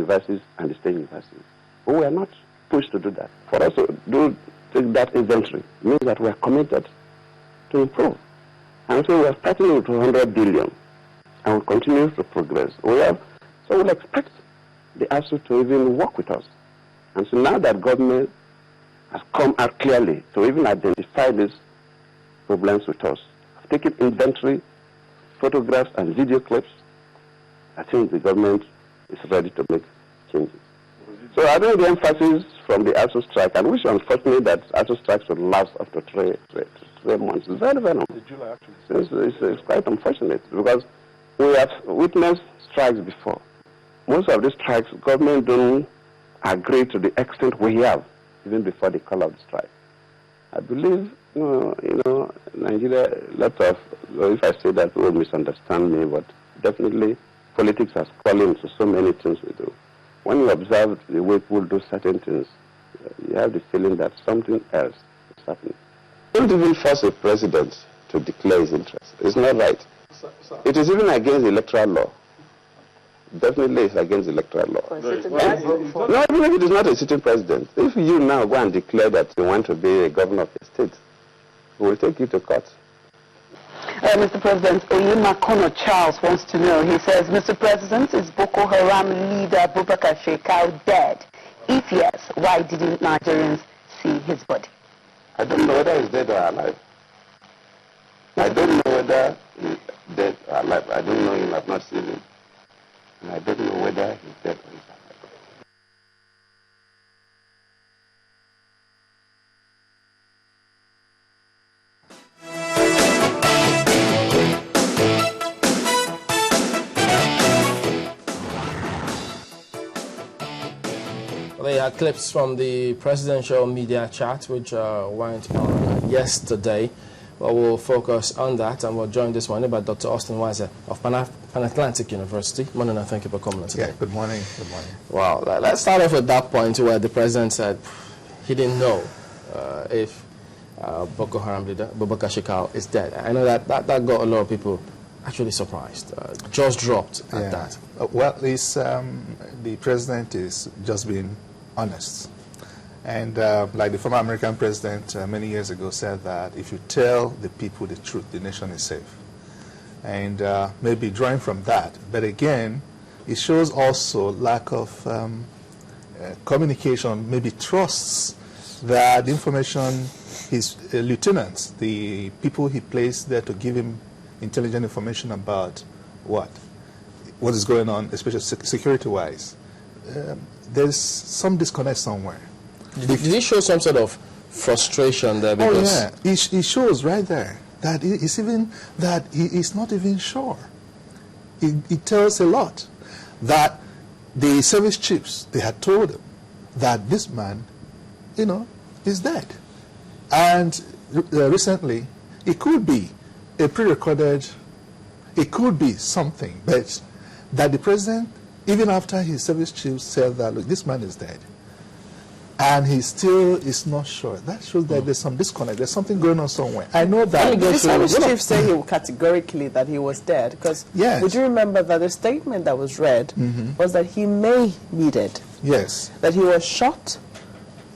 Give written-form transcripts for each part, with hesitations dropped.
universities and the state universities. But we are not pushed to do that. For us to take that inventory means that we are committed to improve. And so we are starting with 200 billion and we'll continue to progress. So we'll expect the ASU to even work with us. And so now that government has come out clearly to even identify these problems with us, taking inventory, photographs and video clips, I think the government is ready to make changes. So I think the emphasis from the ASU strike, and which unfortunately that ASU strikes will last up to three months, is very, very it's quite unfortunate because we have witnessed strikes before. Most of these strikes, government don't agree to the extent we have, even before the call of the strike. I believe, Nigeria, if I say that, people will misunderstand me, but definitely politics has called into so many things we do. When you observe the way people do certain things, you have the feeling that something else is happening. Don't even force a president to declare his interest. It's not right. It is even against the electoral law. Definitely it's against the electoral law. No, even if it is not a sitting president. If you now go and declare that you want to be a governor of a state, we will take you to court. Mr. President, Oyemakono Charles wants to know, he says, Mr. President, is Boko Haram leader Abubakar Shekau dead? If yes, why didn't Nigerians see his body? I don't know whether he's dead or alive. I don't know whether he's dead or alive. I don't know him, I've not seen him. And I don't know whether he's dead or he's alive. They are clips from the presidential media chat which went on yesterday. Well, we'll focus on that, and we'll join this morning by Dr. Austin Weiser of Pan-Atlantic University. Morning, and thank you for coming today. Yeah, good morning. Good morning. Well, let's start off at that point where the president said he didn't know if Boko Haram leader Abubakar Shekau is dead. I know that got a lot of people actually surprised. Jaws dropped at that. Well, the president is just being honest. And like the former American president many years ago said that if you tell the people the truth, the nation is safe. And maybe drawing from that. But again, it shows also lack of communication, maybe trusts that the information his lieutenants, the people he placed there to give him intelligent information about what is going on, especially security-wise, there's some disconnect somewhere. Did he show some sort of frustration there? Because oh yeah, he shows right there that it's even that he is not even sure. It tells a lot that the service chiefs, they had told him that this man, is dead. And recently, it could be a pre-recorded, it could be something, but that the president, even after his service chiefs said that, look, this man is dead, and he still is not sure. That shows that there's some disconnect. There's something going on somewhere. I know that. The service chief said categorically that he was dead. Because would you remember that the statement that was read was that he may be dead? Yes. That he was shot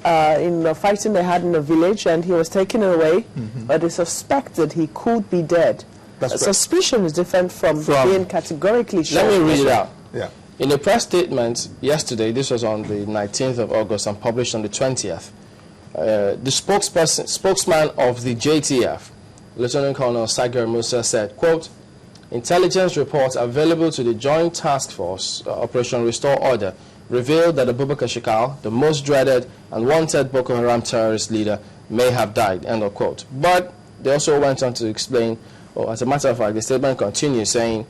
in the fighting they had in the village, and he was taken away. But they suspected he could be dead. That's right. Suspicion is different from being categorically shot. Let me read it out. Yeah. In a press statement yesterday, this was on the 19th of August and published on the 20th, the spokesman of the JTF, Lieutenant Colonel Sagar Musa, said, quote, intelligence reports available to the Joint Task Force Operation Restore Order revealed that Abubakar Shekau, the most dreaded and wanted Boko Haram terrorist leader, may have died, end of quote. But they also went on to explain, as a matter of fact, the statement continues saying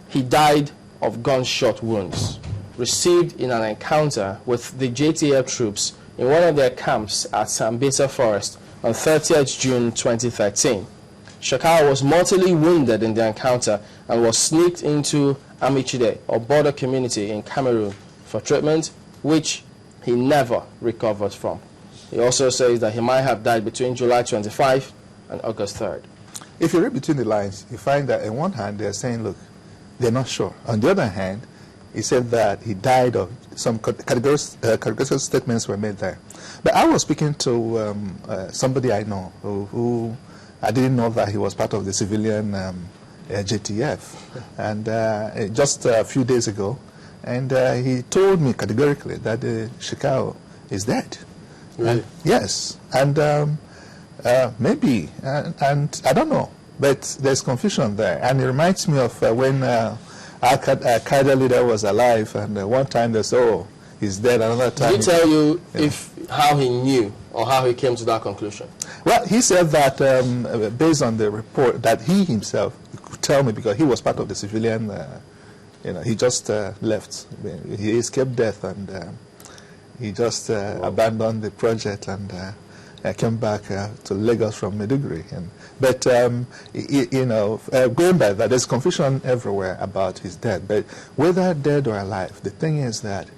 he died of gunshot wounds received in an encounter with the JTF troops in one of their camps at Sambisa Forest on 30th June 2013. Shekau was mortally wounded in the encounter and was sneaked into Amichide, or border community in Cameroon, for treatment, which he never recovered from. He also says that he might have died between July 25 and August 3rd. If you read between the lines, you find that on one hand they're saying, look, they're not sure. On the other hand, he said that he died of some categorical statements were made there. But I was speaking to somebody I know who I didn't know that he was part of the civilian JTF, and just a few days ago, and he told me categorically that Shekau is dead. Really? Yes, and maybe, and I don't know, but there's confusion there, and it reminds me of when Al-Qaeda leader was alive, and one time they said, oh, he's dead, another time... Did he tell you how he knew or how he came to that conclusion? Well, he said that based on the report that he himself could tell me, because he was part of the civilian, he just left. He escaped death, and he just abandoned the project and came back to Lagos from Maiduguri. But going by that, there's confusion everywhere about his death. But whether dead or alive, the thing is that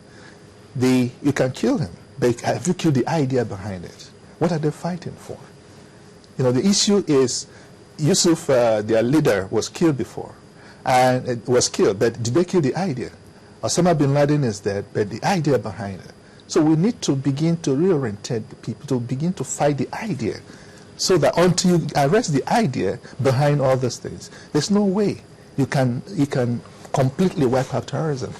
you can kill him, but have you killed the idea behind it? What are they fighting for? The issue is Yusuf, their leader, was killed before, and it was killed, but did they kill the idea? Osama bin Laden is dead, but the idea behind it. So we need to begin to reorientate the people, to begin to fight the idea, so that until you arrest the idea behind all these things, there's no way you can completely wipe out terrorism.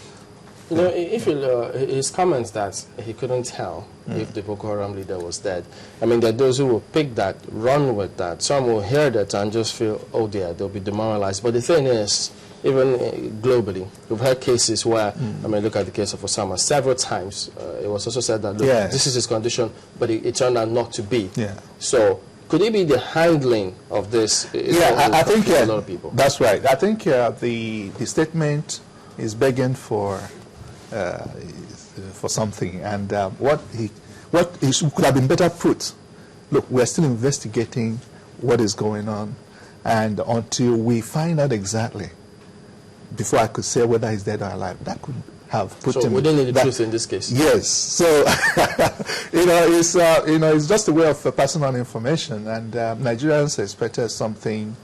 If his comments that he couldn't tell if the Boko Haram leader was dead, I mean, there are those who will pick that, run with that. Some will hear that and just feel, oh dear, they'll be demoralized. But the thing is, even globally, we've had cases where, I mean, look at the case of Osama. Several times, it was also said that, look, this is his condition, but it turned out not to be. Yeah. So, could it be the handling of this? I think a lot of people. That's right. I think the statement is begging for something, and what could have been better put. Look, we're still investigating what is going on, and until we find out exactly, before I could say whether he's dead or alive, that could have put him. So we don't need the truth in this case. Yes. So it's just a way of passing on information, and Nigerians expected something,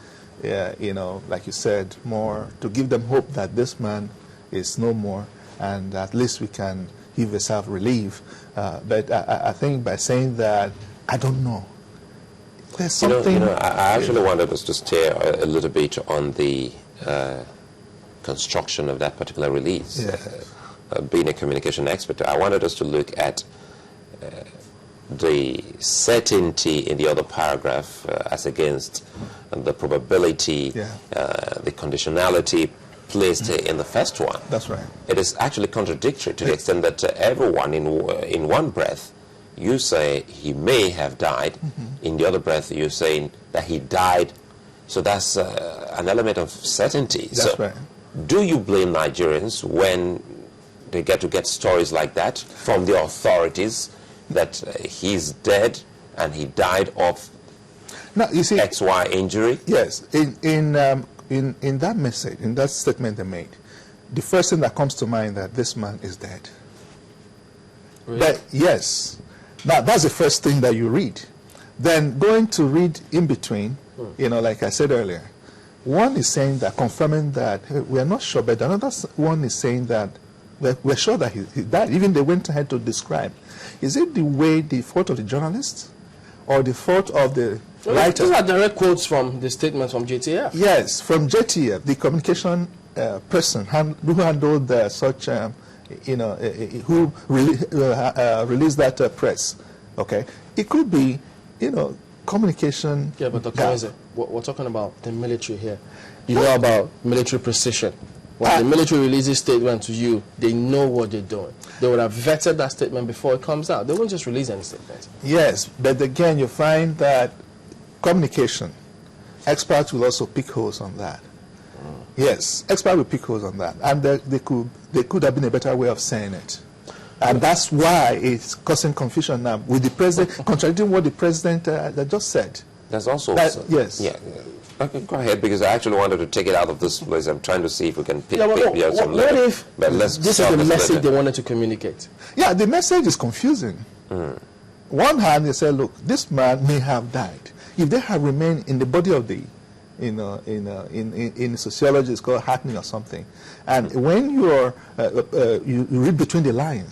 like you said, more to give them hope that this man is no more, and at least we can give a self-relief. But I think by saying that, I don't know. There's something... I actually wanted us to stay a little bit on the construction of that particular release. Yeah. Being a communication expert, I wanted us to look at the certainty in the other paragraph as against the probability, the conditionality placed in the first one. That's right. It is actually contradictory to the extent that everyone in one breath, you say he may have died. In the other breath, you're saying that he died. So that's an element of certainty. That's right. Do you blame Nigerians when they get stories like that from the authorities that he's dead and he died of XY injury? Yes. In that message, in that statement they made, the first thing that comes to mind that this man is dead. Really? But yes. Now, that's the first thing that you read. Then going to read in between, like I said earlier, one is saying that, confirming that we are not sure, but another one is saying that we're sure that he died. Even they went ahead to describe. Is it the fault of the journalist or the fault of the writer? These are direct quotes from the statement from JTF. Yes, from JTF, the communication person who handled such, who released that press. Okay, it could be, communication. Yeah, but Dr. Eze, we're talking about the military here. You know about military precision. When the military releases statement to you, they know what they're doing. They would have vetted that statement before it comes out. They won't just release any statement. Yes, but again, you find that communication, experts will also pick holes on that. Yes, experts will pick holes on that. And there could have been a better way of saying it. And that's why it's causing confusion now with the president, contradicting what the president just said. There's also... yes. Yeah. Okay, go ahead, because I actually wanted to take it out of this place. I'm trying to see if we can pick out some... What if this is the message they wanted to communicate? Yeah, the message is confusing. One hand, they say, look, this man may have died. If they have remained in the body of the, in sociology, it's called happening or something, And when you read between the lines,